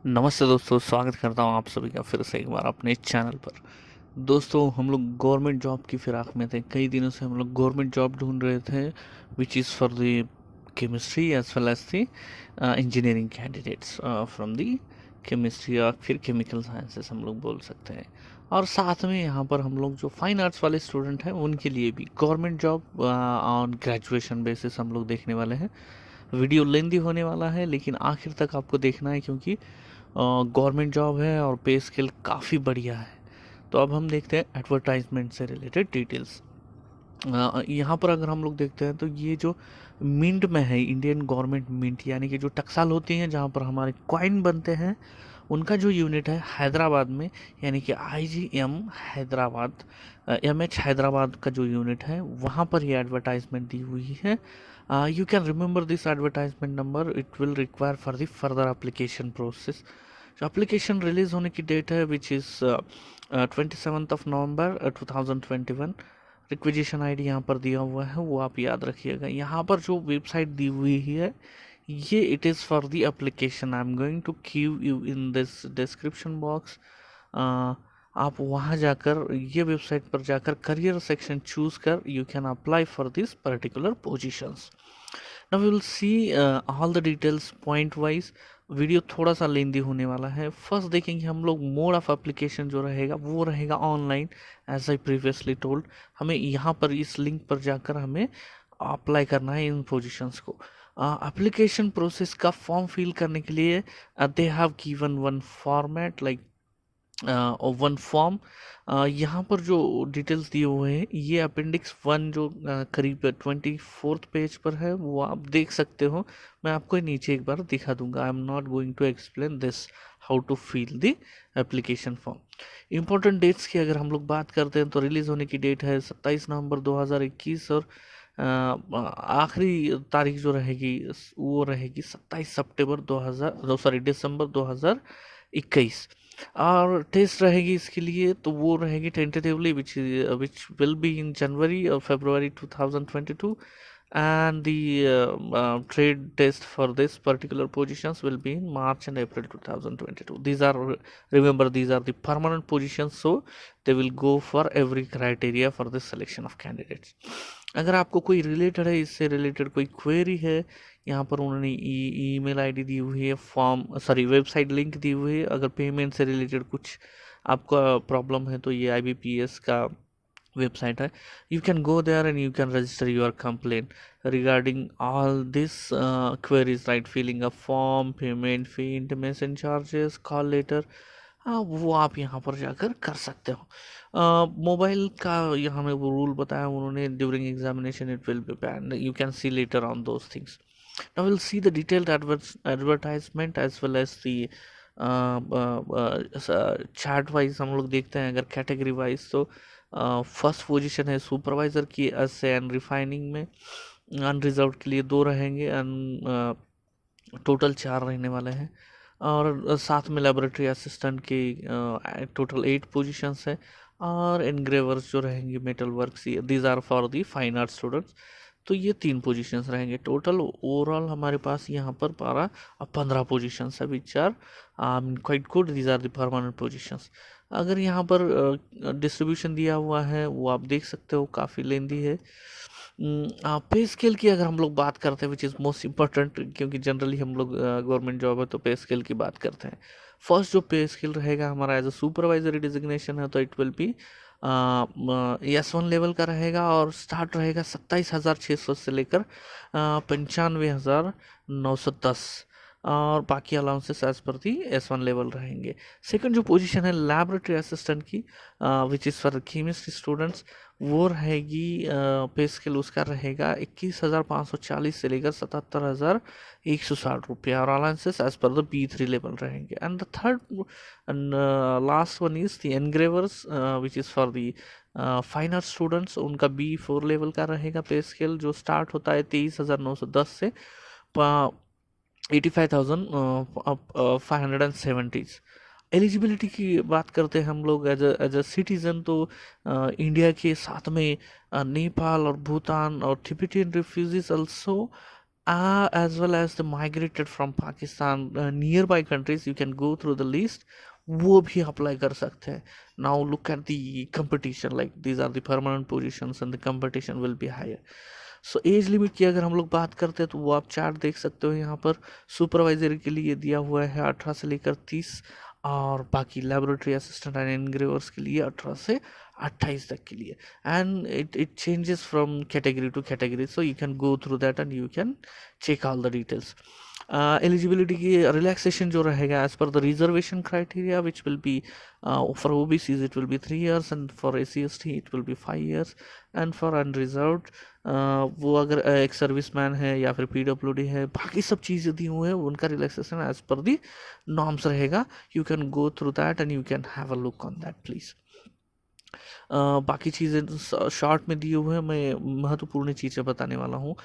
नमस्ते दोस्तों, स्वागत करता हूँ आप सभी का फिर से एक बार अपने चैनल पर। दोस्तों, हम लोग गवर्नमेंट जॉब की फिराक में थे। कई दिनों से हम लोग गवर्नमेंट जॉब ढूंढ रहे थे, which is for the chemistry as well as the engineering candidates from the chemistry या फिर केमिकल साइंसेस हम लोग बोल सकते हैं। और साथ में यहाँ पर हम लोग जो फाइन आर्ट्स वाले स्टूडेंट हैं उनके लिए भी government job on graduation basis हम लोग देखने वाले हैं। वीडियो लेंदी होने वाला है, लेकिन आखिर तक आपको देखना है, क्योंकि गवर्नमेंट जॉब है और पे स्केल काफ़ी बढ़िया है। तो अब हम देखते हैं एडवर्टाइजमेंट से रिलेटेड डिटेल्स। यहाँ पर अगर हम लोग देखते हैं तो ये जो मिंट में है, इंडियन गवर्नमेंट मिंट, यानी कि जो टकसाल होती हैं जहाँ पर हमारे कॉइन बनते हैं, उनका जो यूनिट है हैदराबाद में, यानी कि आईजीएम हैदराबाद, एमएच हैदराबाद का जो यूनिट है वहाँ पर ये एडवर्टाइजमेंट दी हुई है। You can remember this advertisement number, it will require for the further application process. जो एप्लीकेशन रिलीज होने की डेट है which is 27 November 2021। Requisition ID यहाँ पर दिया हुआ है, वो आप याद रखिएगा। यहाँ पर जो वेबसाइट दी हुई है, ये it is for the application. I am going to give you in this description box. आप वहाँ जाकर, ये वेबसाइट पर जाकर करियर सेक्शन चूज कर you can apply for this particular positions. Now we will see all the details point wise. Video थोड़ा सा लेंदी होने वाला है। फर्स्ट देखेंगे हम लोग मोड ऑफ एप्लीकेशन जो रहेगा वो रहेगा online, as I previously told. हमें यहाँ पर इस लिंक पर जाकर हमें अप्लाई करना है इन पोजीशंस को। एप्लीकेशन प्रोसेस का फॉर्म फिल करने के लिए they have given one format like one form. यहाँ पर जो डिटेल्स दिए हुए हैं, ये अपेंडिक्स 1 जो करीब 24th पेज पर है वो आप देख सकते हो। मैं आपको नीचे एक बार दिखा दूंगा। I am not going to explain this how to fill the application form. Important dates की अगर हम लोग बात करते हैं तो रिलीज होने की डेट है 27 नवंबर 2021, और आखिरी तारीख जो रहेगी वो रहेगी 27 सितंबर 2000, सॉरी दिसंबर 2021। और टेस्ट रहेगी इसके लिए तो वो रहेगी tentatively which will be in January और February 2022, and the trade test for this particular positions will be in March and April 2022. These are, remember, these are the permanent positions, so they will go for every criteria for the selection of candidates. अगर आपको कोई related है, इससे related कोई query है, यहाँ पर उन्होंने ईमेल आईडी दी हुई है, फॉर्म सॉरी वेबसाइट लिंक दी हुई है। अगर पेमेंट से रिलेटेड कुछ आपका प्रॉब्लम है तो ये आईबीपीएस का वेबसाइट है। You can go there and you can register your complain regarding all this queries, right, filling a form, payment fee, intimation charges, call letter, वो आप यहाँ पर जाकर कर सकते हो। मोबाइल का यहाँ में वो रूल बताया उन्होंने, during examination it will be banned, you can see later on those things. Now we'll see the detailed advertisement as well as the chart wise हम लोग देखते हैं। अगर कैटेगरी वाइज तो फर्स्ट पोजीशन है सुपरवाइजर की एस एंड रिफाइनिंग में। Unreserved के लिए 2 रहेंगे, टोटल 4 रहने वाले हैं। और साथ में लेबोरेटरी असिस्टेंट की टोटल 8 पोजीशंस है। और एनग्रेवर्स जो रहेंगे, metal works, these are for the fine art students. तो ये 3 पोजीशंस रहेंगे। टोटल ओवरऑल हमारे पास यहाँ पर 15 पोजीशंस है, which are quite good. These are the permanent positions. अगर यहाँ पर डिस्ट्रीब्यूशन दिया हुआ है वो आप देख सकते हो, काफ़ी लेंदी है। पे स्केल की अगर हम लोग बात करते हैं, विच इज़ मोस्ट इम्पॉर्टेंट, क्योंकि जनरली हम लोग गवर्नमेंट जॉब है तो पे स्केल की बात करते हैं। फर्स्ट जो पे स्केल रहेगा हमारा एज अ सुपरवाइजरी डिजिग्नेशन है तो it will B S1 level का रहेगा, और स्टार्ट रहेगा 27,600 से लेकर 95,910, और बाकी अलाउंसेस एज पर दी S1 लेवल रहेंगे। सेकंड जो पोजीशन है लैबोरेटरी असिस्टेंट की, विच इज़ फॉर केमिस्ट्री स्टूडेंट्स, वो रहेगी पे स्केल उसका रहेगा 21,540 से लेकर 77,160 रुपया, और allowances as per the B3 level रहेंगे। And the third and last one is the engravers, which is for the fine art students, उनका B4 लेवल का रहेगा पे स्केल, जो स्टार्ट होता है 23,910 से 85,570। एलिजिबिलिटी की बात करते हैं हम लोग एज अ सिटीज़न, तो इंडिया के साथ में नेपाल और भूटान और Tibetan refugees also as well as the migrated from Pakistan, nearby countries, you can go through the list, वो भी अप्लाई कर सकते हैं. Now look at the competition, like these are the permanent positions and the competition will be higher. So age limit की अगर हम लोग बात करते हैं तो वो आप चार्ट देख सकते हो यहाँ पर. सुपरवाइजर के लिए दिया हुआ है 18 से लेकर 30, और बाकी लेबोरेटरी असिस्टेंट एंड एनग्रेवर्स के लिए 18 से 28 तक के लिए. And it changes from category to category, so you can go through that and you can check all the details. Eligibility की रिलैक्सेशन जो रहेगा as per the reservation criteria which will be for OBCs it will be 3 years and for SC/ST it will be 5 years and for unreserved वो अगर एक serviceman है या फिर PWD है, बाकी सब चीज़ें दी हुए हैं, उनका रिलैक्सेशन एज पर दी नॉर्म्स रहेगा. You can go through that and you can have a look on that please. बाकी चीज़ें शॉर्ट में दिए हुए हैं, मैं महत्वपूर्ण चीज़ें बताने वाला हूँ.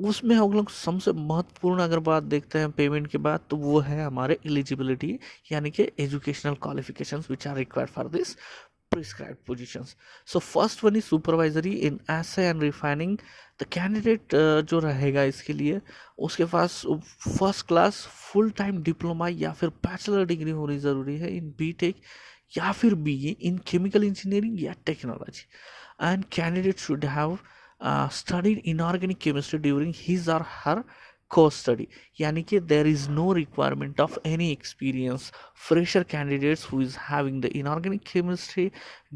उसमें हम लोग सबसे महत्वपूर्ण अगर बात देखते हैं पेमेंट के बाद, तो वो है हमारे एलिजिबिलिटी, यानी कि educational qualifications which are required for this prescribed positions. So first one is supervisory in assay and refining. The candidate जो रहेगा इसके लिए, उसके पास first class full time diploma या फिर बैचलर डिग्री होनी ज़रूरी है इन BTech या फिर BA इन केमिकल इंजीनियरिंग या technology. And candidate should have studied inorganic chemistry during his or her course study, यानी कि there is no requirement of any experience. Fresher candidates who is having the inorganic chemistry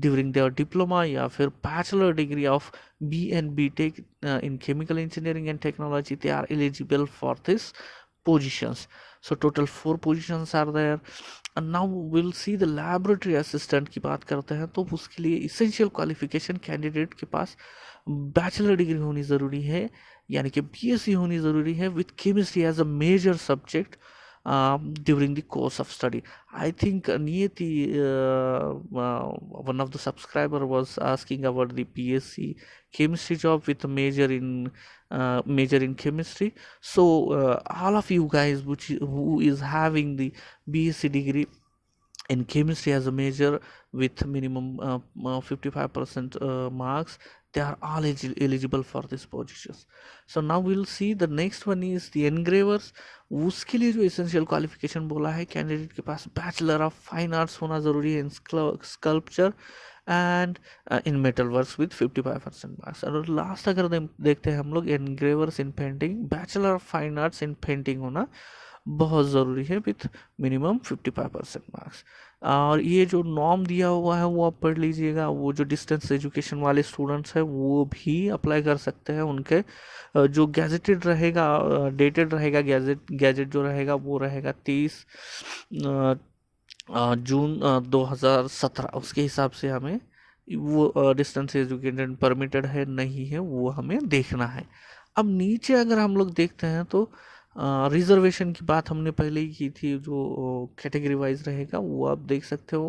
during their diploma या फिर bachelor degree of B and BTech in chemical engineering and technology, they are eligible for this positions. So total 4 positions are there. And now we'll see the laboratory assistant की बात करते हैं, तो उसके लिए essential qualification candidate के पास bachelor degree होनी ज़रूरी है, यानी कि BSc होनी ज़रूरी है with chemistry as a major subject during the course of study. I think Niyati, one of the subscriber was asking about the BSc chemistry job with a major in chemistry. So all of you guys who is having the BSc degree in chemistry as a major with minimum 55% marks, they are all eligible for these positions. So now we'll see the next one is the engravers. उसके लिए जो essential qualification बोला है, candidate के पास bachelor of fine arts होना ज़रूरी है in sculpture and in metal works with 55% marks. और लास्ट अगर देखते हैं हम लोग, engravers in painting, bachelor of fine arts in painting होना बहुत ज़रूरी है विथ मिनिमम 55% मार्क्स. और ये जो नॉर्म दिया हुआ है वो आप पढ़ लीजिएगा. वो जो डिस्टेंस एजुकेशन वाले स्टूडेंट्स हैं वो भी अप्लाई कर सकते हैं. उनके जो गैजेटेड रहेगा, डेटेड रहेगा, गैजेट जो रहेगा वो रहेगा 30 जून 2017. उसके हिसाब से हमें वो डिस्टेंस एजुकेटेड परमिटेड है नहीं है वो हमें देखना है. अब नीचे अगर हम लोग देखते हैं तो रिजर्वेशन की बात हमने पहले ही की थी, जो कैटेगरी वाइज रहेगा वो आप देख सकते हो.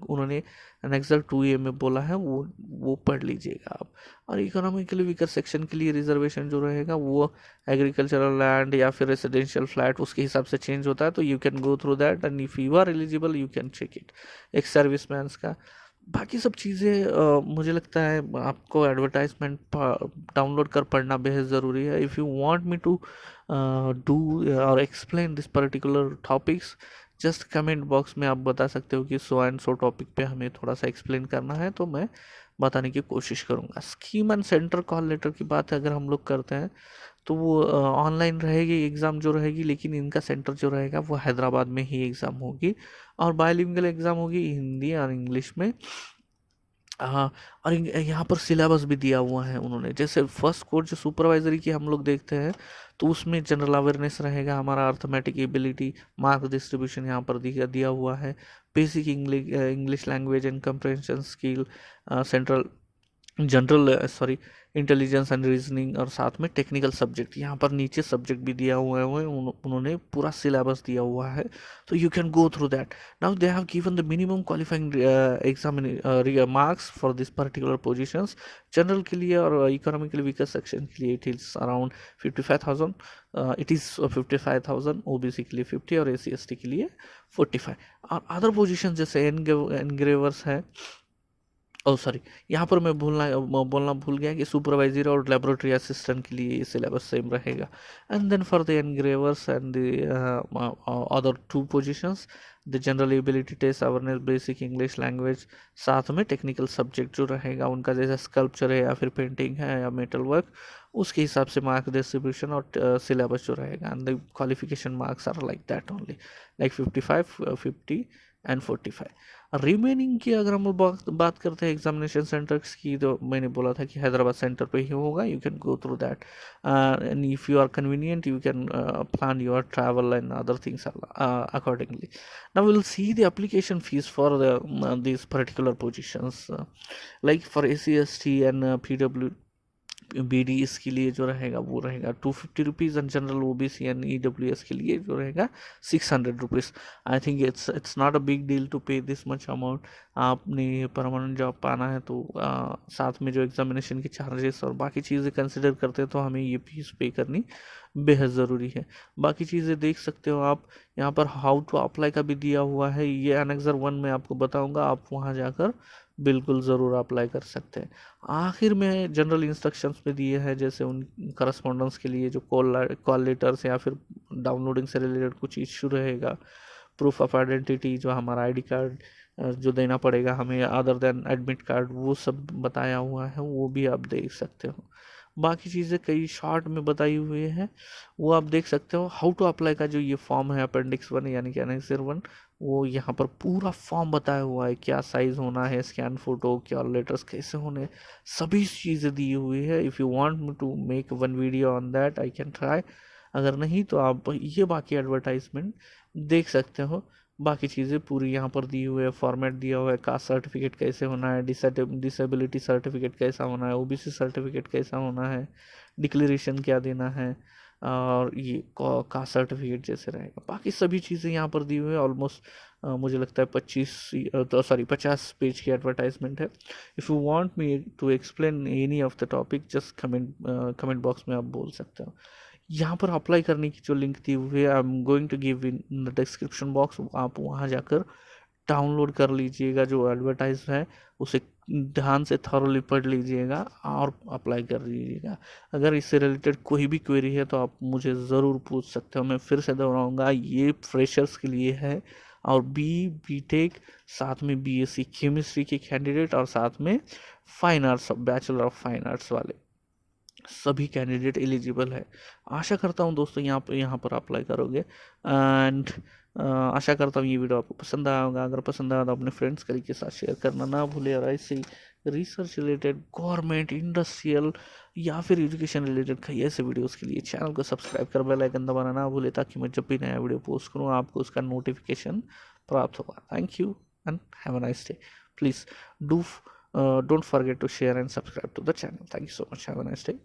उन्होंने एनेक्सर 2A में बोला है, वो पढ़ लीजिएगा आप. और इकोनॉमिकली वीकर सेक्शन के लिए रिजर्वेशन जो रहेगा वो एग्रीकल्चरल लैंड या फिर रेसिडेंशियल फ्लैट उसके हिसाब से चेंज होता है. तो you can go through that and if you are eligible you can check it. एक सर्विसमैन का बाकी सब चीज़ें मुझे लगता है आपको एडवर्टाइजमेंट डाउनलोड कर पढ़ना बेहद ज़रूरी है. If you want me to do और explain this particular topics, just comment box में आप बता सकते हो कि सो एंड सो टॉपिक पे हमें थोड़ा सा एक्सप्लेन करना है, तो मैं बताने की कोशिश करूँगा. Scheme and centre call letter की बात अगर हम लोग करते हैं तो वो ऑनलाइन रहेगी एग्ज़ाम जो रहेगी, लेकिन इनका सेंटर जो रहेगा वो हैदराबाद में ही एग्ज़ाम होगी और बायलिंगुअल एग्ज़ाम होगी हिंदी और इंग्लिश में. हाँ, और यहाँ पर सिलेबस भी दिया हुआ है उन्होंने. जैसे फर्स्ट कोर्स जो सुपरवाइजरी की हम लोग देखते हैं तो उसमें जनरल अवेयरनेस रहेगा, हमारा अर्थमेटिक एबिलिटी, मार्क्स डिस्ट्रीब्यूशन यहाँ पर दिया हुआ है, basic English language and comprehension skill, central general intelligence and reasoning, और साथ में टेक्निकल सब्जेक्ट. यहाँ पर नीचे सब्जेक्ट भी दिया हुआ है, उन्होंने पूरा सिलेबस दिया हुआ है, तो you can go through that. Now they have given the minimum qualifying exam marks for this particular positions. General के लिए और इकोनॉमिकली वीकर सेक्शन के लिए it is around 55,000. It is 55,000. OBC के लिए 50 और SC/ST के लिए 45. और अदर पोजिशन जैसे एनग्रेवर्स है, ओह सॉरी, यहाँ पर मैं बोलना भूल गया कि सुपरवाइजर और लेबोरेटरी असिस्टेंट के लिए ये सिलेबस सेम रहेगा। And then for the engravers and the other two positions, the general ability test, awareness, basic English language, साथ में टेक्निकल सब्जेक्ट जो रहेगा उनका, जैसे स्कल्पचर है या फिर पेंटिंग है या मेटल वर्क, उसके हिसाब से मार्क डिस्ट्रीब्यूशन और सिलेबस जो रहेगा, and the qualification marks are like that only, like 55, 50 and 45। Remaining की अगर हम बात करते हैं एग्जामिनेशन सेंटर्स की, तो मैंने बोला था कि हैदराबाद सेंटर पे ही होगा। You can go through that and if you are convenient you can plan your travel and other things accordingly. Now we'll see the application fees for these particular positions, like for ACST and PW BD, इसके लिए जो रहेगा वो रहेगा 250 rupees, and general OBC and EWS के लिए जो रहेगा 600 rupees. I think it's not a big deal to pay this much amount. आपने परमानेंट जॉब पाना है तो साथ में जो एग्जामिनेशन के चार्जेस और बाकी चीज़ें कंसिडर करते हैं तो हमें ये फीस पे करनी बेहद ज़रूरी है। बाकी चीज़ें देख सकते हो आप, यहाँ पर हाउ टू अप्लाई का भी दिया हुआ है, ये एनेक्सर 1 में आपको बताऊँगा, आप वहाँ जाकर बिल्कुल ज़रूर अप्लाई कर सकते हैं। आखिर में जनरल इंस्ट्रक्शंस में दिए हैं, जैसे उन करस्पॉन्डेंस के लिए जो कॉल लेटर्स या फिर डाउनलोडिंग से रिलेटेड कुछ इशू रहेगा, प्रूफ ऑफ आइडेंटिटी जो हमारा आईडी कार्ड जो देना पड़ेगा हमें अदर देन एडमिट कार्ड, वो सब बताया हुआ है, वो भी आप देख सकते हो। बाकी चीज़ें कई शॉर्ट में बताई हुई है, वो आप देख सकते हो। हाउ टू अप्लाई का जो ये फॉर्म है अपेंडिक्स 1 यानी कि एनेक्सर 1, वो यहाँ पर पूरा फॉर्म बताया हुआ है, क्या साइज़ होना है, स्कैन फोटो, क्या लेटर्स कैसे होने, सभी चीज़ें दी हुई है। If you want me to make one video on that I can try, अगर नहीं तो आप ये बाकी एडवर्टाइजमेंट देख सकते हो। बाकी चीज़ें पूरी यहाँ पर दी हुई है, फॉर्मेट दिया हुआ है, कास्ट सर्टिफिकेट कैसे होना है, डिसेबिलिटी सर्टिफिकेट कैसा होना है, OBC सर्टिफिकेट कैसा होना है, डिक्लेरेशन क्या देना है, और ये कास्ट सर्टिफिकेट जैसे रहेगा। बाकी सभी चीज़ें यहाँ पर दी हुई है। ऑलमोस्ट मुझे लगता है 50 पेज की एडवर्टाइजमेंट है। If you want me to explain any of the topic just comment box में आप बोल सकते हो। यहाँ पर अप्लाई करने की जो लिंक दी हुई है I am going to give in the description box, आप वहाँ जाकर डाउनलोड कर लीजिएगा। जो एडवर्टाइज है उसे ध्यान से थॉरोली पढ़ लीजिएगा और अप्लाई कर लीजिएगा। अगर इससे रिलेटेड कोई भी क्वेरी है तो आप मुझे ज़रूर पूछ सकते हो। मैं फिर से दोहराऊंगा, ये फ्रेशर्स के लिए है, और BTech, साथ में BSc केमिस्ट्री के कैंडिडेट, और साथ में fine arts, bachelor of fine arts वाले सभी कैंडिडेट एलिजिबल है। आशा करता हूँ दोस्तों यहाँ पर अप्लाई करोगे, एंड आशा करता हूँ ये वीडियो आपको पसंद आया होगा। अगर पसंद आया तो अपने फ्रेंड्स के साथ शेयर करना ना भूले, और ऐसे ही रिसर्च रिलेटेड, गवर्नमेंट, इंडस्ट्रियल या फिर एजुकेशन रिलेटेड कई ऐसे वीडियोस के लिए चैनल को सब्सक्राइब कर बेल आइकन दबाना ना भूले, ताकि मैं जब भी नया वीडियो पोस्ट करूँ आपको उसका नोटिफिकेशन प्राप्त होगा। Thank you and have a nice day. Please do don't forget to share and subscribe to the channel. Thank you so much. Have a nice day.